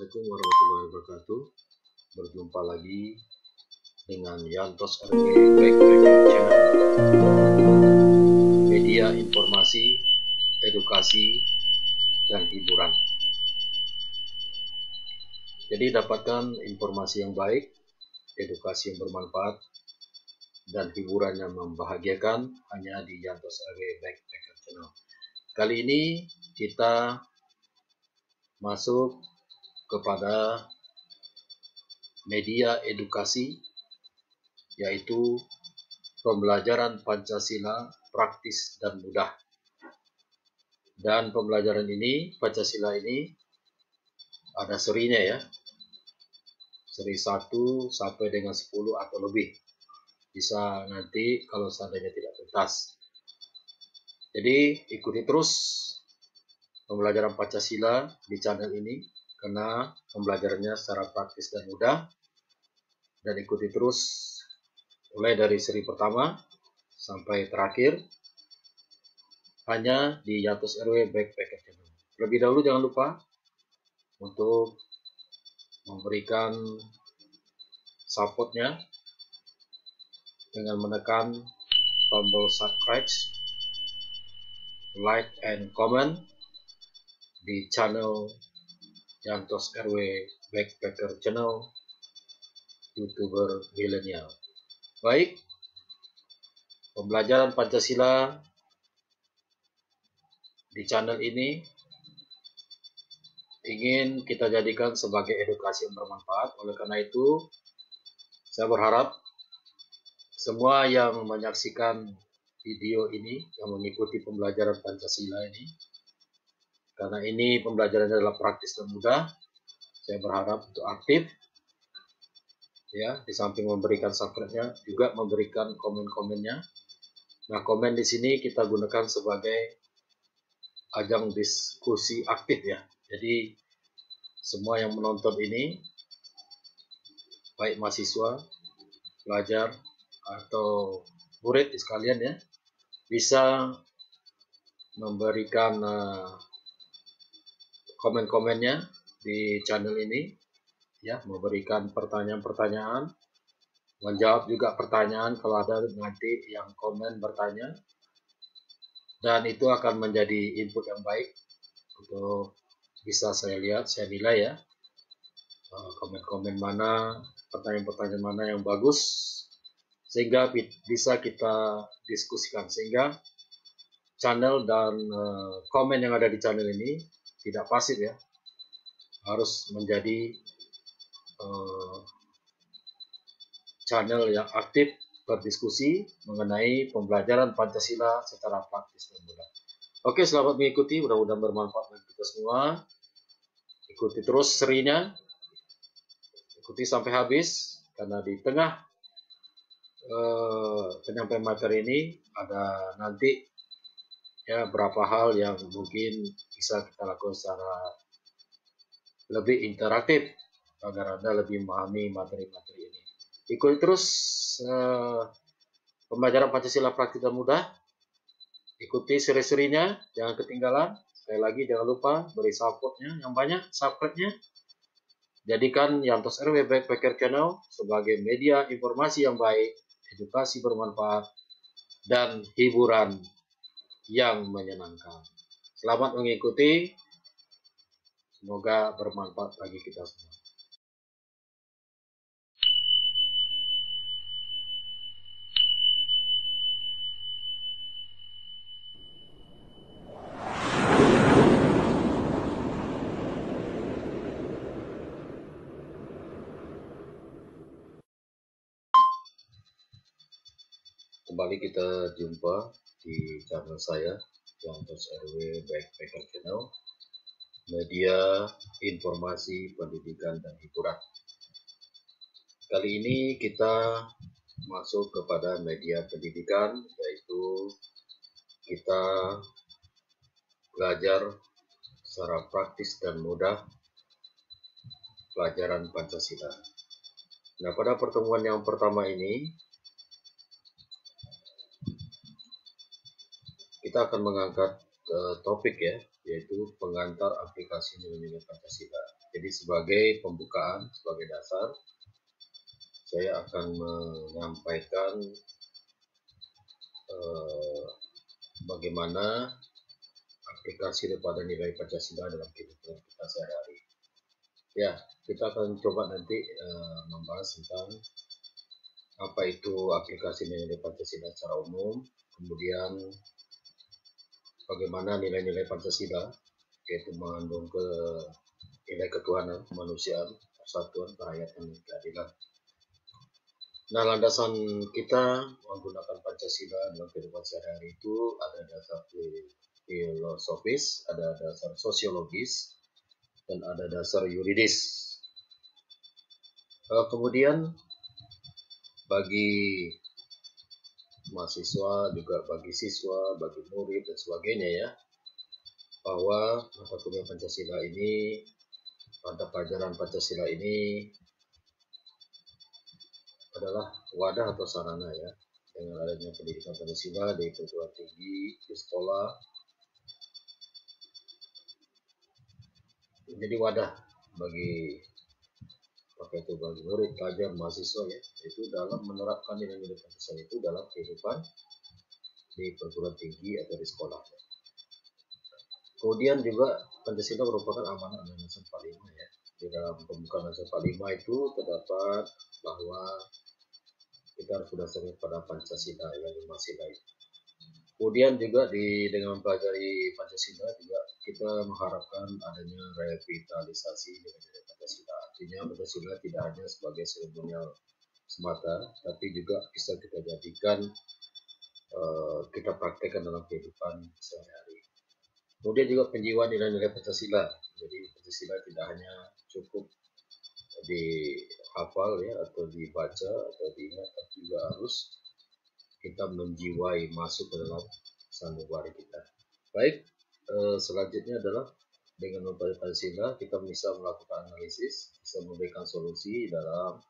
Assalamualaikum warahmatullahi wabarakatuh. Berjumpa lagi dengan Yantos RW Backpacker Channel, media informasi, edukasi, dan hiburan. Jadi dapatkan informasi yang baik, edukasi yang bermanfaat, dan hiburan yang membahagiakan hanya di Yantos RW Backpacker Channel. Kali ini kita masuk kepada media edukasi, yaitu pembelajaran Pancasila praktis dan mudah. Dan pembelajaran ini, Pancasila ini ada serinya ya, seri 1 sampai dengan 10 atau lebih. Bisa nanti kalau seandainya tidak tuntas. Jadi ikuti terus pembelajaran Pancasila di channel ini, karena pembelajarannya secara praktis dan mudah. Dan ikuti terus mulai dari seri pertama sampai terakhir hanya di Yantos RW Backpacker Channel. Lebih dahulu jangan lupa untuk memberikan supportnya dengan menekan tombol subscribe, like, and comment di channel Yantos RW Backpacker Channel, YouTuber milenial. Baik, pembelajaran Pancasila di channel ini ingin kita jadikan sebagai edukasi yang bermanfaat. Oleh karena itu, saya berharap semua yang menyaksikan video ini, yang mengikuti pembelajaran Pancasila ini, karena ini pembelajarannya adalah praktis dan mudah, saya berharap untuk aktif, ya, di samping memberikan subscribe-nya, juga memberikan komen-komennya. Nah, komen di sini kita gunakan sebagai ajang diskusi aktif ya. Jadi semua yang menonton ini, baik mahasiswa, pelajar, atau murid sekalian ya, bisa memberikan komen-komennya di channel ini, ya, memberikan pertanyaan-pertanyaan, menjawab juga pertanyaan kalau ada nanti yang komen bertanya, dan itu akan menjadi input yang baik untuk bisa saya lihat, saya nilai ya, komen-komen mana, pertanyaan-pertanyaan mana yang bagus, sehingga bisa kita diskusikan, sehingga channel dan komen yang ada di channel ini tidak pasif ya, harus menjadi channel yang aktif berdiskusi mengenai pembelajaran Pancasila secara praktis dan mudah. Oke, selamat mengikuti, mudah-mudahan bermanfaat bagi kita semua. Ikuti terus serinya, ikuti sampai habis, karena di tengah penyampaian materi ini ada nanti ya berapa hal yang mungkin bisa kita lakukan secara lebih interaktif agar Anda lebih memahami materi-materi ini. Ikuti terus pembelajaran Pancasila praktis dan mudah. Ikuti seri-serinya, jangan ketinggalan. Sekali lagi jangan lupa beri supportnya yang banyak, subscribe-nya. Jadikan Yantos RW Backpacker Channel sebagai media informasi yang baik, edukasi bermanfaat, dan hiburan yang menyenangkan. Selamat mengikuti, semoga bermanfaat bagi kita semua. Kembali kita jumpa di channel saya, Yantos RW Backpacker Channel, media informasi, pendidikan, dan hiburan. Kali ini kita masuk kepada media pendidikan, yaitu kita belajar secara praktis dan mudah pelajaran Pancasila. Nah, pada pertemuan yang pertama ini kita akan mengangkat topik ya, yaitu pengantar aplikasi nilai-nilai Pancasila. Jadi sebagai pembukaan, sebagai dasar, saya akan menyampaikan bagaimana aplikasi daripada nilai Pancasila dalam kehidupan kita sehari-hari. Ya, kita akan coba nanti membahas tentang apa itu aplikasi nilai Pancasila secara umum, kemudian bagaimana nilai-nilai Pancasila, yaitu mengandung nilai ketuhanan, kemanusiaan, persatuan, kerakyatan, dan keadilan. Nah, landasan kita menggunakan Pancasila dalam kehidupan sehari-hari itu ada dasar filosofis, ada dasar sosiologis, dan ada dasar yuridis. Kemudian bagi mahasiswa, juga bagi siswa, bagi murid, dan sebagainya ya, bahwa mata kuliah Pancasila ini, mata pelajaran Pancasila ini adalah wadah atau sarana ya, dengan adanya pendidikan Pancasila di perguruan tinggi, di sekolah, menjadi wadah bagi itu bagi murid, pelajar, mahasiswa ya, itu dalam menerapkan nilai-nilai Pancasila itu dalam kehidupan di perguruan tinggi atau di sekolah. Kemudian juga Pancasila merupakan amanat Undang-Undang 45 ya. Di dalam pembukaan Undang-Undang 45 itu terdapat bahwa kita harus berdasarkan pada Pancasila yang 5 sila itu. Kemudian juga dengan mempelajari Pancasila juga kita mengharapkan adanya revitalisasi nilai-nilai Pancasila. Artinya Pancasila tidak hanya sebagai seremonial semata, tapi juga bisa kita jadikan, kita praktekkan dalam kehidupan sehari-hari. Kemudian juga penjiwaan nilai-nilai Pancasila. Jadi Pancasila tidak hanya cukup dihafal ya, atau dibaca atau diingat, tapi juga harus kita menjiwai, masuk ke dalam sanubari kita. Baik, selanjutnya adalah dengan mempelajari Pancasila kita bisa melakukan analisis, bisa memberikan solusi dalam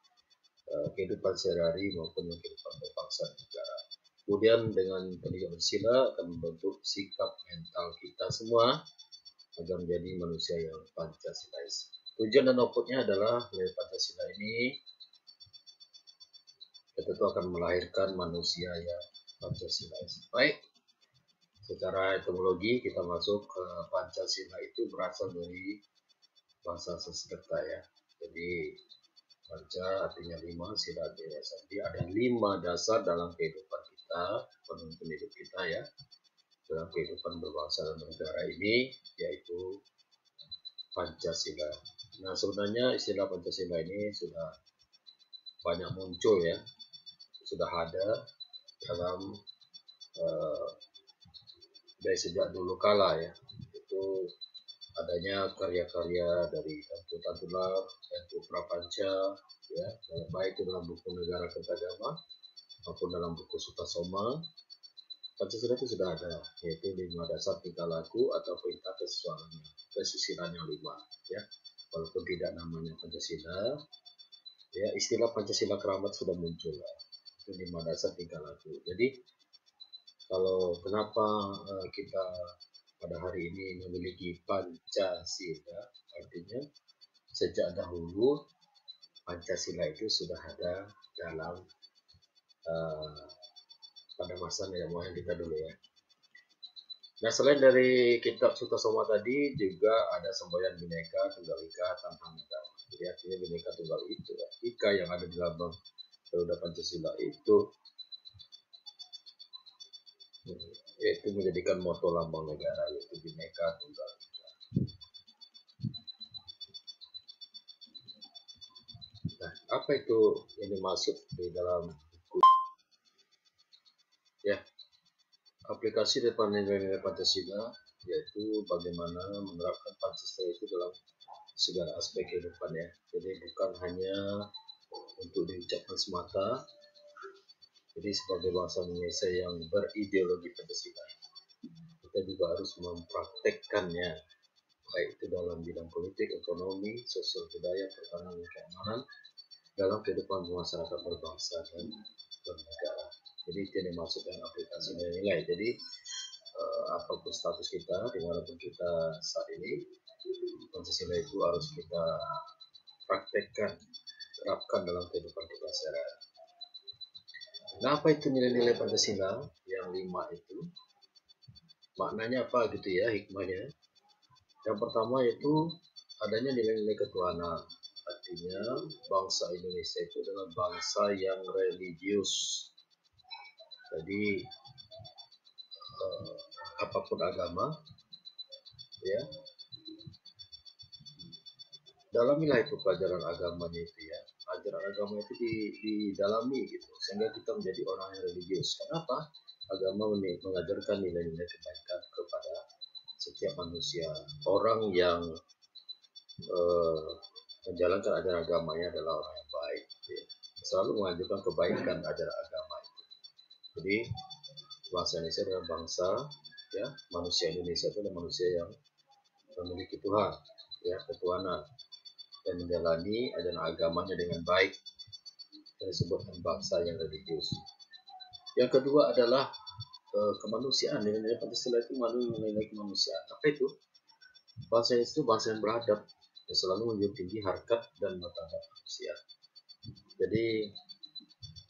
kehidupan sehari-hari maupun kehidupan berbangsa dan negara. Kemudian dengan pendidikan Pancasila akan membentuk sikap mental kita semua agar menjadi manusia yang Pancasilais. Tujuan dan outputnya adalah dari Pancasila ini kita tentu akan melahirkan manusia yang Pancasilais. Baik, secara etimologi kita masuk ke Pancasila itu berasal dari bahasa Sanskerta ya. Jadi Panca artinya 5, sila artinya dasar. Jadi ada 5 dasar dalam kehidupan kita, penuntun hidup kita ya, dalam kehidupan berbangsa dan negara ini, yaitu Pancasila. Nah, sebenarnya istilah Pancasila ini sudah banyak muncul ya, sudah ada dalam dari sejak dulu kala ya. Itu adanya karya-karya dari Tantu Tatular, Tantu Prapanca, ya, baik itu dalam buku Negara Kertagama maupun dalam buku Sutasoma. Pancasila itu sudah ada, yaitu 5 dasar tingkah laku atau perintah kesusilaan yang 5 ya. Walaupun tidak namanya Pancasila, ya istilah Pancasila keramat sudah muncul ya. Itu 5 dasar tingkah laku. Jadi kalau kenapa kita pada hari ini memiliki Pancasila, artinya sejak dahulu Pancasila itu sudah ada dalam pada masa nenek moyang kita dulu ya. Nah, selain dari kitab Sutasoma tadi juga ada semboyan Bhinneka Tunggal Ika tanpa negara. Jadi artinya Bhinneka Tunggal itu ya, Ika yang ada di lambang Garuda Pancasila itu yaitu menjadikan moto lambang negara, yaitu Bhinneka Tunggal Ika. Nah, apa itu yang dimaksud di dalam buku ya? Aplikasi depan nilai-nilai Pancasila yaitu bagaimana menerapkan Pancasila itu dalam segala aspek kehidupan ya. Jadi bukan hanya untuk diucapkan semata. Jadi sebagai bangsa Indonesia yang berideologi Pancasila, kita juga harus mempraktekkannya, baik itu dalam bidang politik, ekonomi, sosial, budaya, pertahanan, dan keamanan dalam kehidupan masyarakat berbangsa dan bernegara. Jadi itu yang dimaksud dengan aplikasi nilai-nilai. Jadi apapun status kita, dimanapun kita saat ini, Pancasila itu harus kita praktekkan, terapkan dalam kehidupan kita sehari-hari. Nah, apa itu nilai-nilai Pancasila yang 5 itu? Maknanya apa gitu ya, hikmahnya? Yang pertama itu adanya nilai-nilai ketuhanan. Artinya bangsa Indonesia itu adalah bangsa yang religius. Jadi apapun agama, ya, dalamilah itu pelajaran agamanya itu ya. Ajaran agama itu didalami gitu, sehingga kita menjadi orang yang religius. Kenapa? Agama mengajarkan nilai-nilai kebaikan kepada setiap manusia. Orang yang menjalankan ajaran agamanya adalah orang yang baik, ya. Selalu mengajarkan kebaikan ajaran agama itu. Jadi bangsa Indonesia adalah bangsa, ya, manusia Indonesia itu adalah manusia yang memiliki Tuhan, ya, ketuhanan, dan menjalani ajaran agamanya dengan baik. Yang disebutkan bangsa yang religius. Yang kedua adalah kemanusiaan. Nilai-nilai Pancasila itu nilai kemanusiaan. Apa itu? Bangsa itu bangsa yang beradab, yang selalu menjunjung tinggi harkat dan martabat manusia. Jadi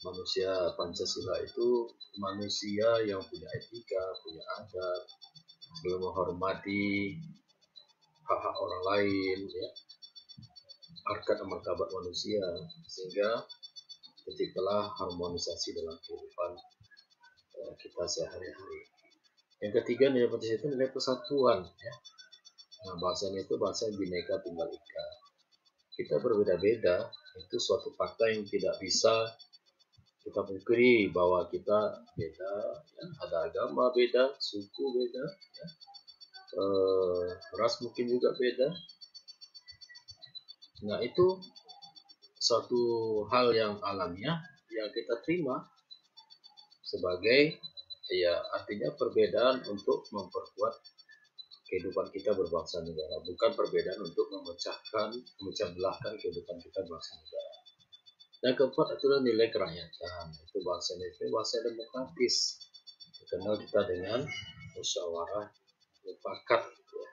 manusia Pancasila itu manusia yang punya etika, punya adab, selalu menghormati hak-hak orang lain, ya, harkat dan martabat manusia, sehingga terciptalah harmonisasi dalam kehidupan kita sehari-hari. Yang ketiga, nilai Pancasila itu nilai persatuan, ya. Nah, bahasanya itu bahasa Bhinneka Tunggal Ika. Kita berbeda-beda, itu suatu fakta yang tidak bisa kita pungkiri bahwa kita beda, ya. Ada agama beda, suku beda, ya. Ras mungkin juga beda. Nah, itu suatu hal yang alamiah yang kita terima sebagai, ya, artinya perbedaan untuk memperkuat kehidupan kita berbangsa negara, bukan perbedaan untuk memecah belahkan kehidupan kita berbangsa negara. Dan keempat adalah nilai kerakyatan. Itu bangsa Indonesia, bangsa demokratis, dikenal kita dengan musyawarah mufakat. Ya.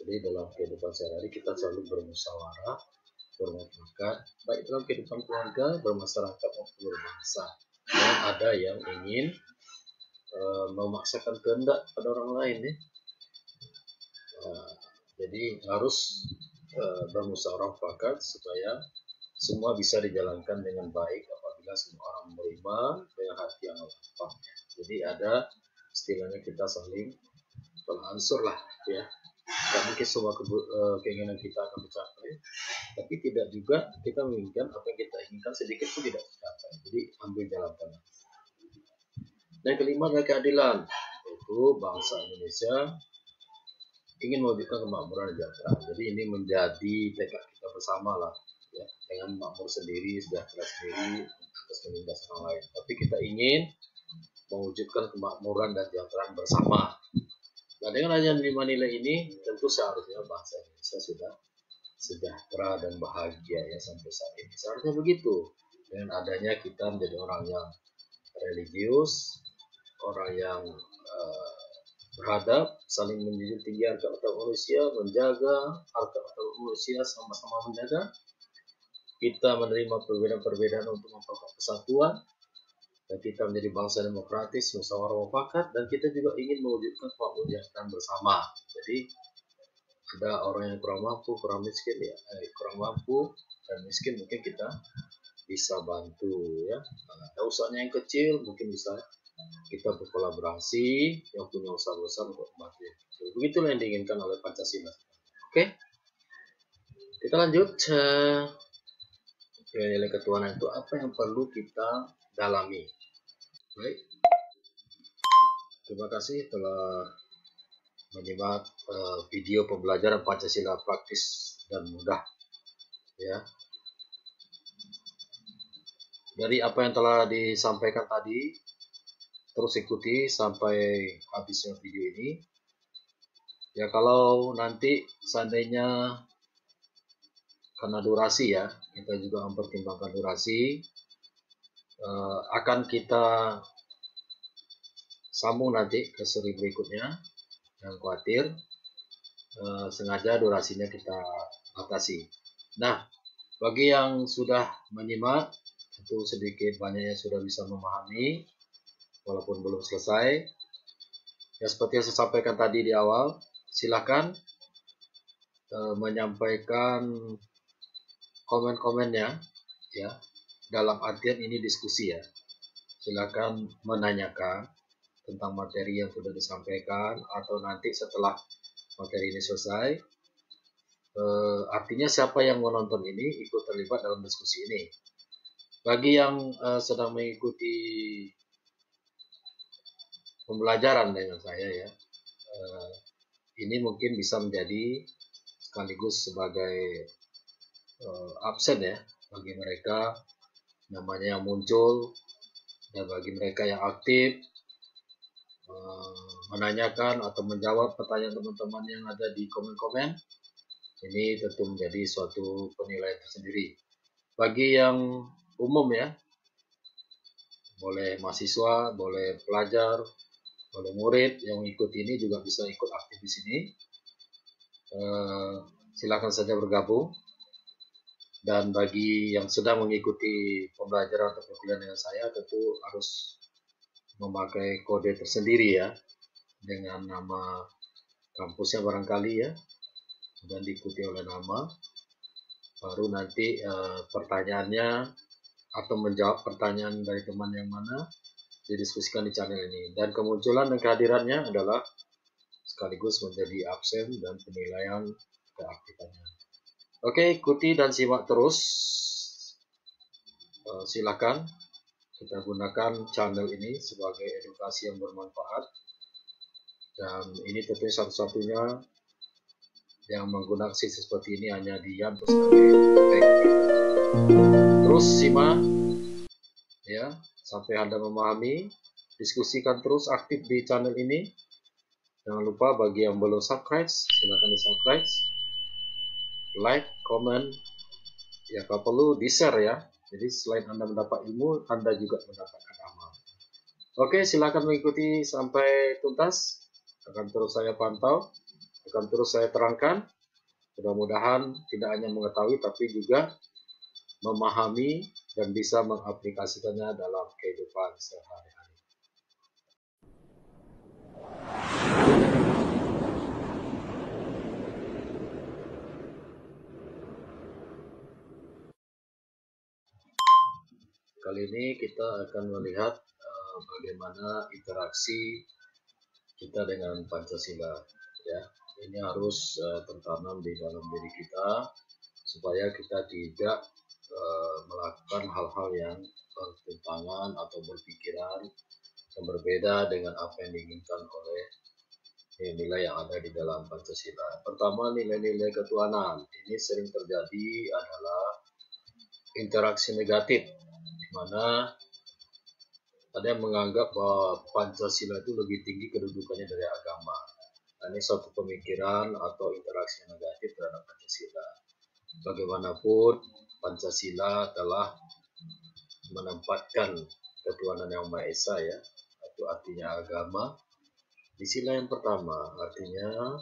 Jadi dalam kehidupan sehari-hari kita selalu bermusyawarah, bermufakat, baik dalam kehidupan keluarga, bermasyarakat maupun berbangsa. Dan ada yang ingin memaksakan kehendak pada orang lain, ya. Jadi harus bermusyawarah mufakat supaya semua bisa dijalankan dengan baik apabila semua orang menerima dengan hati yang lapang. Jadi ada istilahnya kita saling beransur lah, ya. Tidak mungkin semua keinginan kita akan tercapai, tapi tidak juga kita menginginkan apa yang kita inginkan sedikit pun tidak tercapai. Jadi ambil jalan tengah. Dan kelima adalah keadilan, yaitu bangsa Indonesia ingin mewujudkan kemakmuran dan kesejahteraan. Jadi ini menjadi tekad kita bersama lah, ya, dengan makmur sendiri, sejahtera sendiri atas menindas orang lain. Tapi kita ingin mewujudkan kemakmuran dan kesejahteraan bersama. Nah, dengan adanya 5 nilai ini, tentu seharusnya bangsa Indonesia sudah sejahtera dan bahagia, ya, sampai saat ini. Seharusnya begitu. Dengan adanya kita menjadi orang yang religius, orang yang beradab, saling menjunjung tinggi harkat martabat manusia, menjaga harkat martabat manusia, sama-sama menjaga. Kita menerima perbedaan-perbedaan untuk memperkuat kesatuan, dan kita menjadi bangsa demokratis, musyawarah mufakat, dan kita juga ingin mewujudkan kemakmuran bersama. Jadi ada orang yang kurang mampu, kurang miskin, ya, kurang mampu dan miskin, mungkin kita bisa bantu, ya. Ada usahanya yang kecil, mungkin bisa kita berkolaborasi, yang punya usaha besar untuk membantu. Begitulah yang diinginkan oleh Pancasila. Oke, kita lanjut. Nilai ketuhanan itu apa yang perlu kita dalami? Baik, terima kasih telah menyimak video pembelajaran Pancasila praktis dan mudah, ya. Dari apa yang telah disampaikan tadi, terus ikuti sampai habisnya video ini. Ya, kalau nanti seandainya karena durasi, ya, kita juga mempertimbangkan durasi, akan kita sambung nanti ke seri berikutnya. Jangan khawatir, sengaja durasinya kita batasi. Nah, bagi yang sudah menyimak, tentu sedikit banyaknya sudah bisa memahami, walaupun belum selesai. Ya, seperti yang saya sampaikan tadi di awal, silakan menyampaikan komen-komennya, ya, dalam artian ini diskusi ya. Silakan menanyakan tentang materi yang sudah disampaikan, atau nanti setelah materi ini selesai, artinya siapa yang menonton ini ikut terlibat dalam diskusi ini. Bagi yang sedang mengikuti pembelajaran dengan saya ya, ini mungkin bisa menjadi sekaligus sebagai absen ya bagi mereka namanya yang muncul, dan bagi mereka yang aktif menanyakan atau menjawab pertanyaan teman-teman yang ada di komen-komen. Ini tentu menjadi suatu penilaian tersendiri. Bagi yang umum ya, boleh mahasiswa, boleh pelajar, boleh murid yang ikut ini juga bisa ikut aktif di sini. Silakan saja bergabung. Dan bagi yang sedang mengikuti pembelajaran atau perkuliahan dengan saya, tentu harus memakai kode tersendiri ya, dengan nama kampusnya barangkali ya, dan diikuti oleh nama. Baru nanti pertanyaannya atau menjawab pertanyaan dari teman yang mana didiskusikan di channel ini. Dan kemunculan dan kehadirannya adalah sekaligus menjadi absen dan penilaian keaktifan. Oke, ikuti dan simak terus. Silakan kita gunakan channel ini sebagai edukasi yang bermanfaat. Dan ini tentunya satu-satunya yang menggunakan sistem seperti ini hanya Dian sebagai terus simak ya sampai Anda memahami. Diskusikan terus aktif di channel ini. Jangan lupa bagi yang belum subscribe, silakan di subscribe, like, comment, ya kalau perlu di share ya. Jadi selain Anda mendapat ilmu, Anda juga mendapatkan amal. Oke, silakan mengikuti sampai tuntas. Akan terus saya pantau, akan terus saya terangkan. Mudah-mudahan tidak hanya mengetahui, tapi juga memahami dan bisa mengaplikasikannya dalam kehidupan sehari-hari. Kali ini kita akan melihat bagaimana interaksi kita dengan Pancasila. Ya, ini harus tertanam di dalam diri kita supaya kita tidak melakukan hal-hal yang bertentangan atau berpikiran yang berbeda dengan apa yang diinginkan oleh nilai yang ada di dalam Pancasila. Pertama, nilai-nilai ketuhanan. Ini sering terjadi adalah interaksi negatif, di mana ada yang menganggap bahwa Pancasila itu lebih tinggi kedudukannya dari agama. Nah, ini suatu pemikiran atau interaksi negatif terhadap Pancasila. Bagaimanapun, Pancasila telah menempatkan ketuhanan yang Maha Esa ya, itu artinya agama. Di sila yang pertama, artinya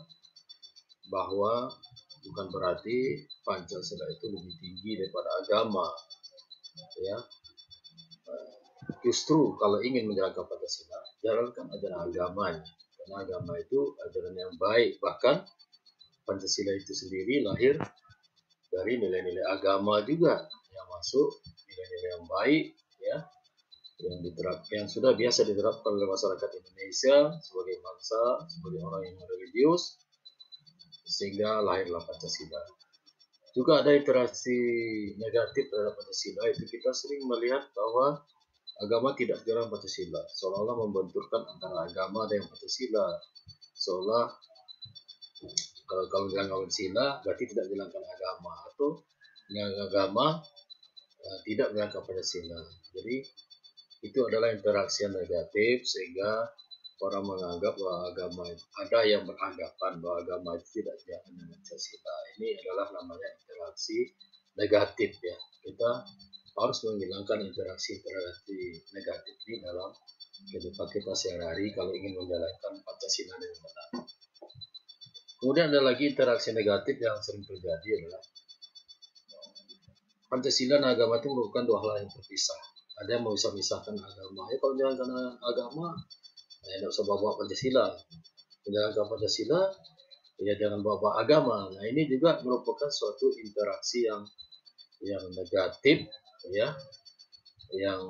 bahwa bukan berarti Pancasila itu lebih tinggi daripada agama, ya. Justru kalau ingin menjalankan Pancasila, jalankan ajaran agamanya, karena agama itu ajaran yang baik. Bahkan Pancasila itu sendiri lahir dari nilai-nilai agama juga, yang masuk nilai-nilai yang baik, ya, yang sudah biasa diterapkan oleh masyarakat Indonesia sebagai bangsa, sebagai orang yang religius, sehingga lahirlah Pancasila. Juga ada interaksi negatif terhadap Pancasila, itu kita sering melihat bahwa agama tidak sejalan Pancasila, seolah-olah membenturkan antara agama dan Pancasila, seolah kalau jalankan Pancasila berarti tidak jalankan agama, atau yang agama tidak jalankan Pancasila. Jadi itu adalah interaksi yang negatif, sehingga orang menganggap bahwa agama itu, ada yang beranggapan bahwa agama itu tidak sejalan dengan Pancasila. Ini adalah namanya interaksi negatif ya. Kita harus menghilangkan interaksi negatif ini dalam kehidupan kita sehari-hari kalau ingin menjalankan Pancasila dengan benar. Kemudian ada lagi interaksi negatif yang sering terjadi adalah Pancasila dan agama itu merupakan dua hal yang terpisah. Ada yang mau bisa misahkan agama. Ya kalau jangan karena agama, ya tidak usah bawa Pancasila. Menjalankan Pancasila, ya jangan bawa agama. Nah ini juga merupakan suatu interaksi yang negatif, ya, yang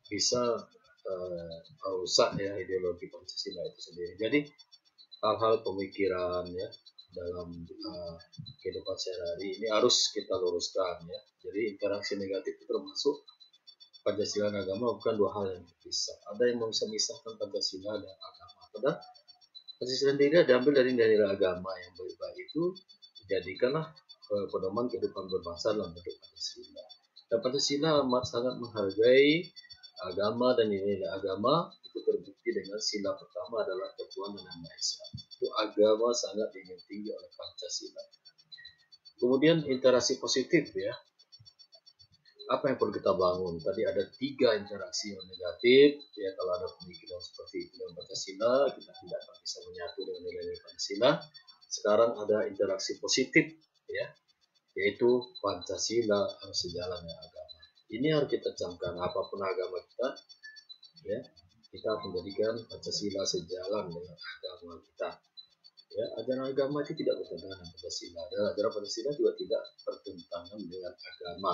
bisa merusak ya ideologi Pancasila itu sendiri. Jadi hal-hal pemikiran ya dalam kehidupan sehari-hari ini harus kita luruskan ya. Jadi interaksi negatif itu termasuk Pancasila dan agama bukan dua hal yang terpisah. Ada yang bisa memisahkan Pancasila dan agama. Padahal Pancasila sendiri diambil dari nilai agama yang baik-baik itu dijadikanlah pedoman kehidupan berbangsa dalam bentuk Pancasila. Dan Pancasila amat sangat menghargai agama dan nilai agama itu terbukti dengan sila pertama adalah Ketuhanan Yang Maha Esa. Itu agama sangat dijunjung tinggi oleh Pancasila. Kemudian interaksi positif ya. Apa yang perlu kita bangun? Tadi ada 3 interaksi yang negatif. Ya kalau ada pemikiran seperti itu dengan Pancasila, kita tidak akan bisa menyatu dengan nilai-nilai Pancasila. Sekarang ada interaksi positif ya, yaitu Pancasila harus sejalan dengan agama. Ini harus kita camkan apapun agama kita, ya kita harus menjadikan Pancasila sejalan dengan agama kita. Ya, ajaran agama itu tidak bertentangan dengan Pancasila. Dan ajaran Pancasila juga tidak bertentangan dengan agama.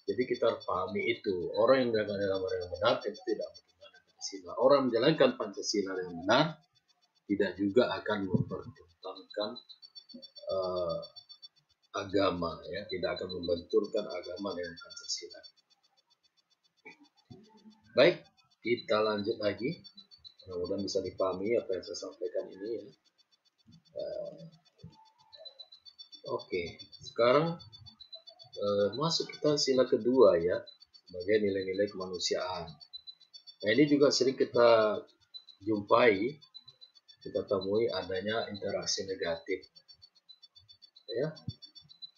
Jadi kita harus pahami itu. Orang yang menjalankan agama dengan benar itu tidak bertentangan dengan Pancasila. Orang menjalankan Pancasila dengan benar tidak juga akan mempertentangkan agama, ya, tidak akan membenturkan agama dengan Pancasila. Baik, kita lanjut lagi. Mudah-mudahan bisa dipahami apa yang saya sampaikan ini ya. Oke, sekarang masuk kita sila kedua ya, sebagai nilai-nilai kemanusiaan. Nah ini juga sering kita jumpai, kita temui adanya interaksi negatif. Ya,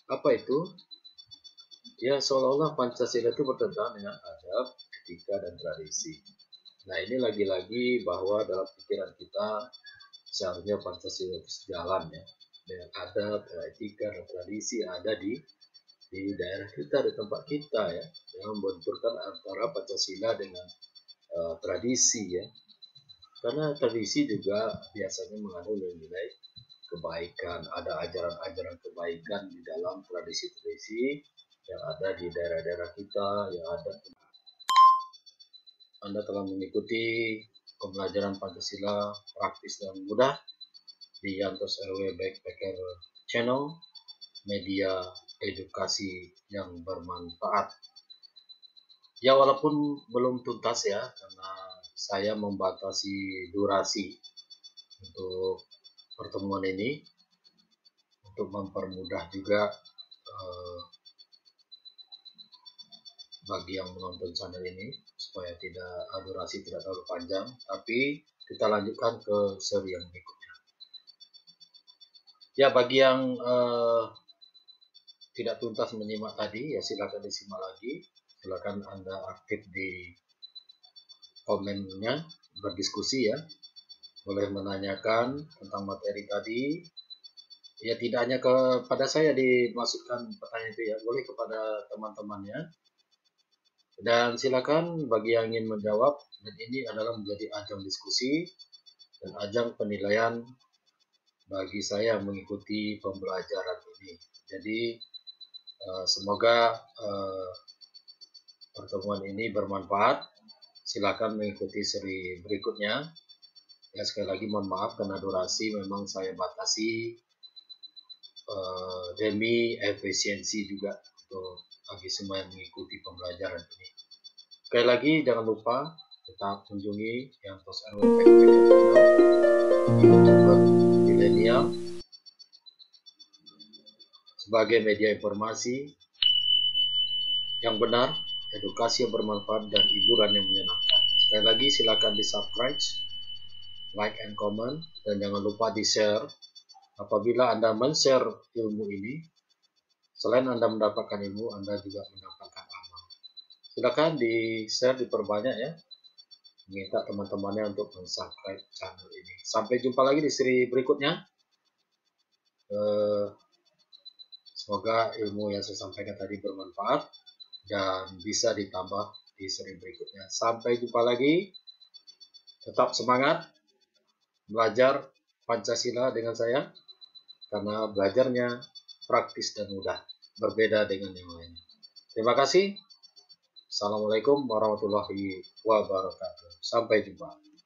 apa itu? Ya seolah-olah Pancasila itu bertentangan dengan adab, etika, dan tradisi. Nah ini lagi-lagi bahwa dalam pikiran kita seharusnya Pancasila itu sejalan ya dengan adab, etika, dan tradisi yang ada di daerah kita, di tempat kita ya, yang membenturkan antara Pancasila dengan tradisi ya, karena tradisi juga biasanya mengandung nilai kebaikan, ada ajaran-ajaran kebaikan di dalam tradisi-tradisi yang ada di daerah-daerah kita yang ada. Anda telah mengikuti pembelajaran Pancasila praktis dan mudah di Yantos RW Backpacker Channel, media edukasi yang bermanfaat. Ya walaupun belum tuntas ya, karena saya membatasi durasi untuk pertemuan ini untuk mempermudah juga bagi yang menonton channel ini supaya durasi tidak terlalu panjang, tapi kita lanjutkan ke seri yang berikutnya. Ya bagi yang tidak tuntas menyimak tadi ya silakan disimak lagi, silakan Anda aktif di komennya, berdiskusi ya, boleh menanyakan tentang materi tadi ya, tidak hanya kepada saya dimasukkan pertanyaan itu ya, boleh kepada teman-temannya. Dan silakan bagi yang ingin menjawab, dan ini adalah menjadi ajang diskusi dan ajang penilaian bagi saya mengikuti pembelajaran ini. Jadi semoga pertemuan ini bermanfaat. Silakan mengikuti seri berikutnya. Ya sekali lagi mohon maaf karena durasi memang saya batasi demi efisiensi juga untuk bagi semua yang mengikuti pembelajaran ini. Sekali lagi jangan lupa tetap kunjungi Yantos RW Backpacker Channel, YouTuber milenial, sebagai media informasi yang benar, edukasi yang bermanfaat, dan hiburan yang menyenangkan. Sekali lagi silakan di subscribe, like and comment, dan jangan lupa di share. Apabila Anda men-share ilmu ini, selain Anda mendapatkan ilmu, Anda juga mendapatkan amal. Silakan di-share, diperbanyak ya. Minta teman-temannya untuk subscribe channel ini. Sampai jumpa lagi di seri berikutnya. Semoga ilmu yang saya sampaikan tadi bermanfaat dan bisa ditambah di seri berikutnya. Sampai jumpa lagi. Tetap semangat belajar Pancasila dengan saya, karena belajarnya praktis dan mudah, berbeda dengan yang lain. Terima kasih. Assalamualaikum warahmatullahi wabarakatuh. Sampai jumpa.